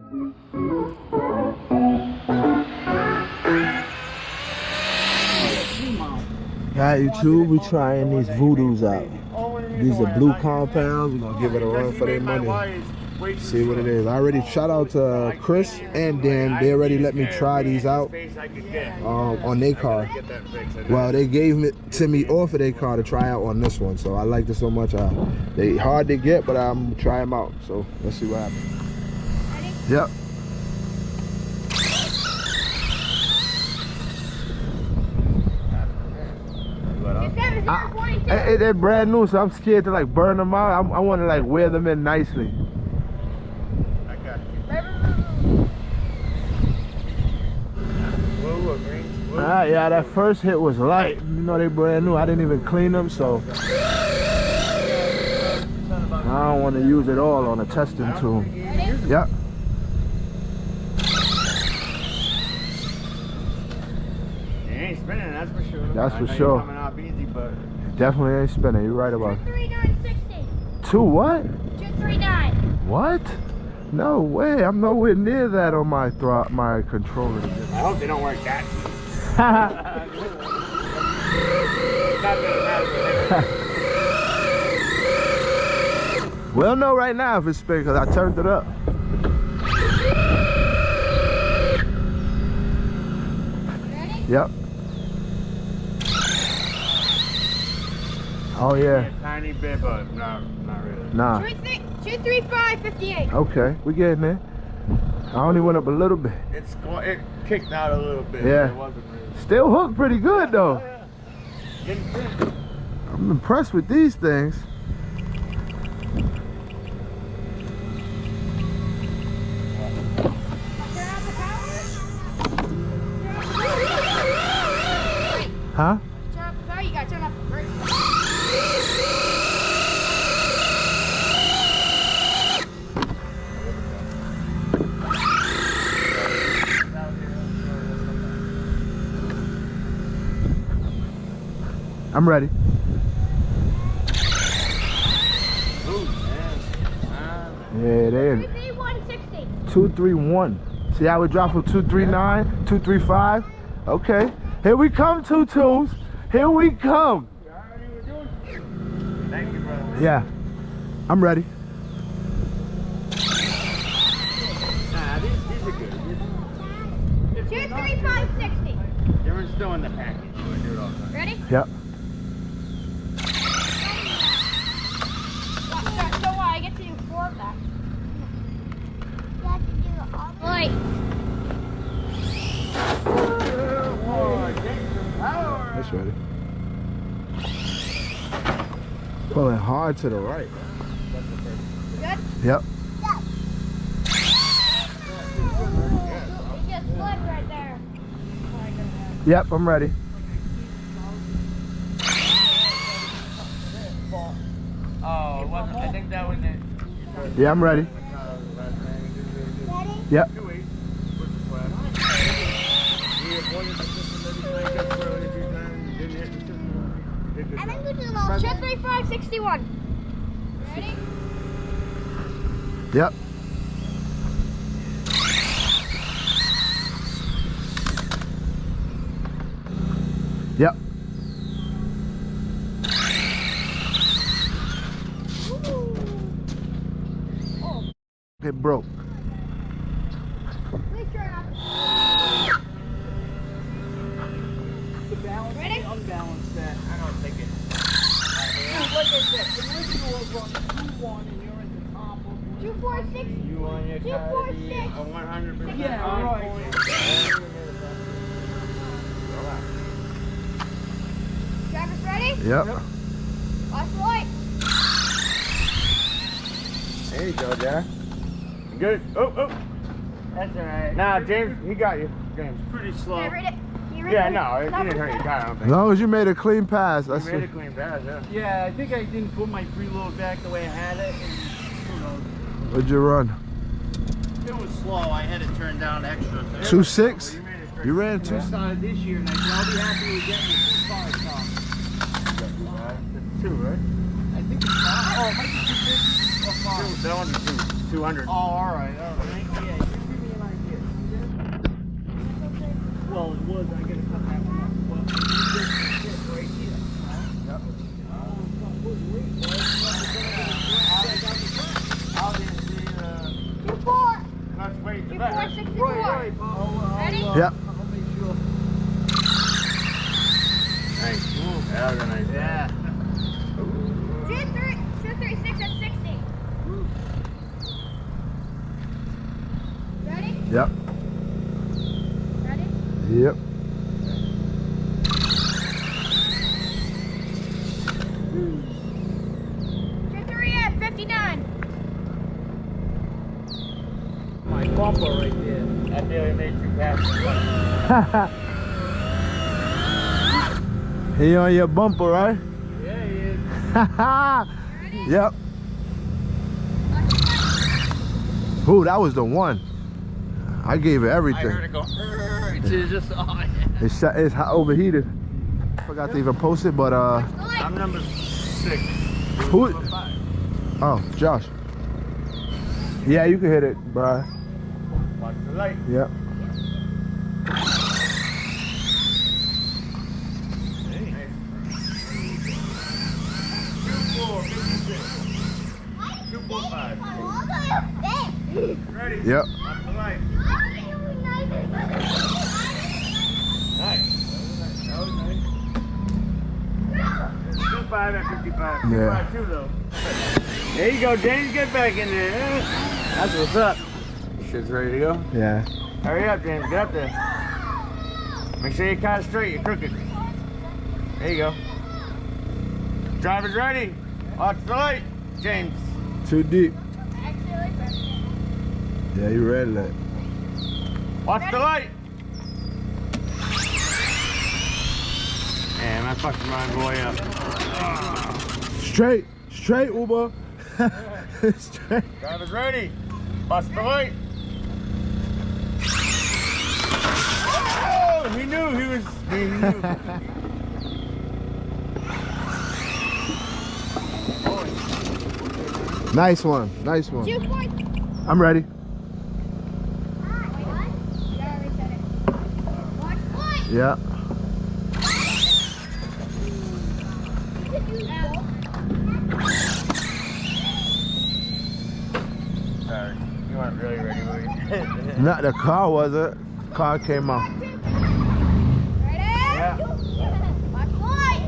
Alright, YouTube, we trying these Voodoos out. These are blue compounds. We're gonna give it a run for their money. See what it is. I already shout out to Chris and Dan. They already let me try these out on their car. Well, they gave it to me off of their car to try out on this one. So I liked it so much. They hard to get, but I'm gonna try them out. So let's see what happens. Ready? Yep. They're brand new, so I'm scared to like burn them out. I want to like wear them in nicely. I got you. Yeah, that first hit was light. You know they brand new. I didn't even clean them, so I don't want to use it all on a testing tool. Yep. It ain't spinning, that's for sure. That's for sure. Coming off easy, but definitely ain't spinning. You're right about it. 23960. Two what? 239. What? No way. I'm nowhere near that on my controller. I hope they don't work that. We'll know right now if it's spinning because I turned it up. Ready? Yep. Oh yeah. A tiny bit, but no, not really. Nah. 23558. Okay, we getting there. I only went up a little bit. It kicked out a little bit. Yeah. It wasn't really. Still hooked pretty good though. Oh, yeah. Getting thin. I'm impressed with these things. Huh? Turn up the power, you gotta turn up the brake. I'm ready. Yeah, there. 23160. 231. See how it dropped from 239, 235? Okay. Here we come, 22s. Here we come. Thank you, brother. Yeah. I'm ready. Nah, these are good. 23560. They're still in the package. Ready? Yep. So why I get to do 4 of that. You have to do all the way. That's ready. Pulling hard to the right. Good? Yep. You just slid right there. Yep, I'm ready. Oh, it wasn't. I think that was it. Yeah, I'm ready. Ready? Yep. And then go to the ball. 23561. Ready? Yep. Yep. Oh, It broke. please turn up. Ready? Unbalanced that. I don't think it. Like I said, the original was on 2-1 and you're at the top of 246. You want your car to be 246. a 100% Yeah, on right. point. Driver's ready? Yep. Watch the light. There you go, Jack. Good. Oh, oh. That's alright. Nah, James, he got you. James. Pretty slow. Can I read it? Can you read Yeah, it? no, he didn't hurt your car, I don't As think. long as you made a clean pass, that's He made a it. clean pass, yeah. Yeah, I think I didn't put my preload back the way I had it. And, who knows? What'd you run? It was slow. I had it turned down extra. 2.6? You made it straight. You ran I 2. started this year and I said I'll be happy with getting a 2.5 car. It's 2, right? I think it's 5. Oh, it might be 250 or 5. That one's 200. Oh, alright. Yeah, 64, 64. Ready? Yep. Nice. That was nice. Yeah. 236 at 60. Ready? Yep. Ready? Yep. 2-3 at 59. My bumper right there. That nearly made you pass. He on your bumper, right? Yeah, he is. Yep. Ooh, that was the one. I gave it everything. I heard it go. It's just It's hot, overheated. Forgot to even post it, but I'm number 6. who? Number 5. Oh, Josh. Yeah, you can hit it, bro. Watch the light. Yep. Nice. 2-4-56. 2-4-5. Ready? Yep. Watch the light. Nice. That was nice. 2-5 at 55. Yeah. 2-5 too though. There you go, James. Get back in there. That's what's up. Shit's ready to go. Yeah. Hurry up, James. Get up there. Make sure you're kind of straight. You're crooked. There you go. Driver's ready. Watch the light, James. Too deep. Yeah, you ready that. Watch the light. Damn, I fucked my boy up. Straight, Uber. Straight. Driver's ready. Watch the light. Oh, he knew he was. He knew. Nice one. Nice one. 2 points. I'm ready. Yeah. Sorry, you weren't really ready, were you? Not the car, was it? Car came out. Ready? Yeah. Watch the light.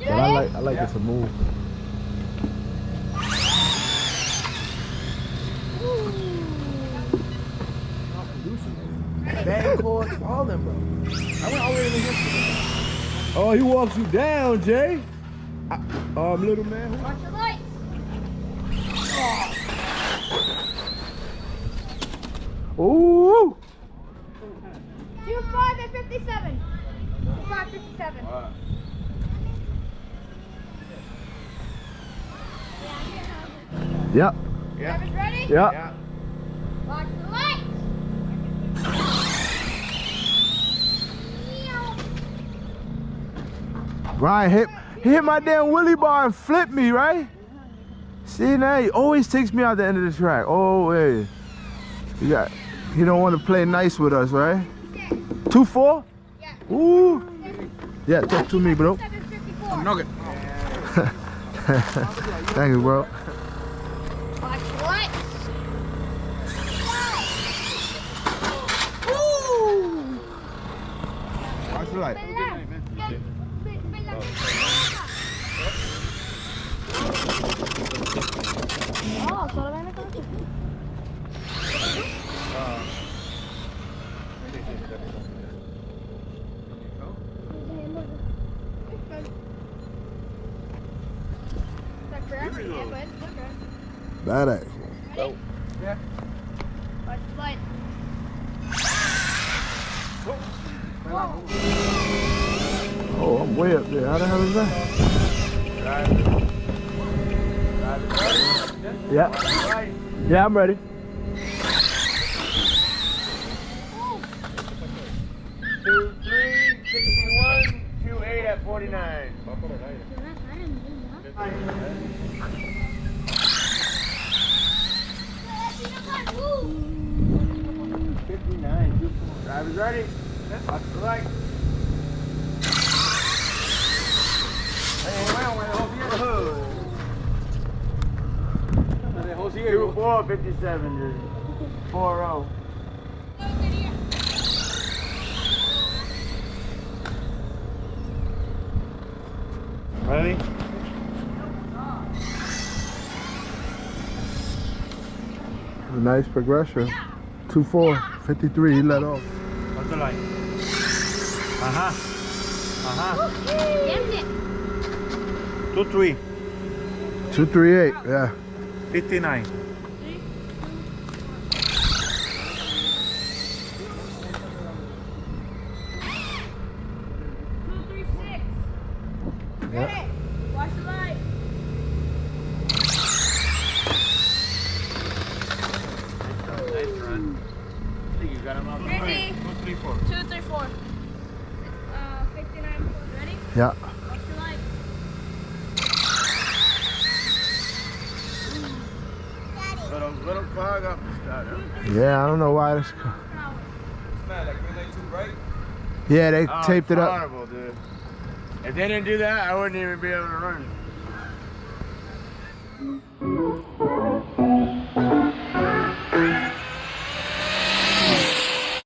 But I like it to move. Bang chords, all them, bro. I went all the way to the hill. Oh, he walks you down, Jay. Little man. Watch the light. Ooh. 2-5 at 57. 2-5, 57. Yep. Yeah. Drivers ready? Yep. Yeah. Watch the light. Ryan he hit my damn wheelie bar and flipped me, right? See, now he always takes me out the end of the track. Always. He don't want to play nice with us, right? 2-4? Yeah. Ooh. Yeah, talk to me, bro. 754. Nugget. Thank you, bro. Watch the light. Watch the light. Oh, solo ven acá. Bad ass. Yeah. Watch the light. Oh, I'm way up there. How the hell is that? Yeah. Right. Yeah, I'm ready. 2-3, 61, 2-8 at 49. Driver's ready. Watch the light. Hey, 2-4-57, dude. 4-0. Ready? Nice progression. 2-4, 53, he let off. What's the light? Uh-huh. Uh-huh. 2-3. 238, yeah. 59. Yeah. Watch the light. Nice run. I think you got him out the way. 2-3-4. 2-3-4. 59. Ready? Yeah. Watch the light. Little clog up the start. Yeah, I don't know why this. Yeah, they taped it up. Horrible, dude. If they didn't do that, I wouldn't even be able to run.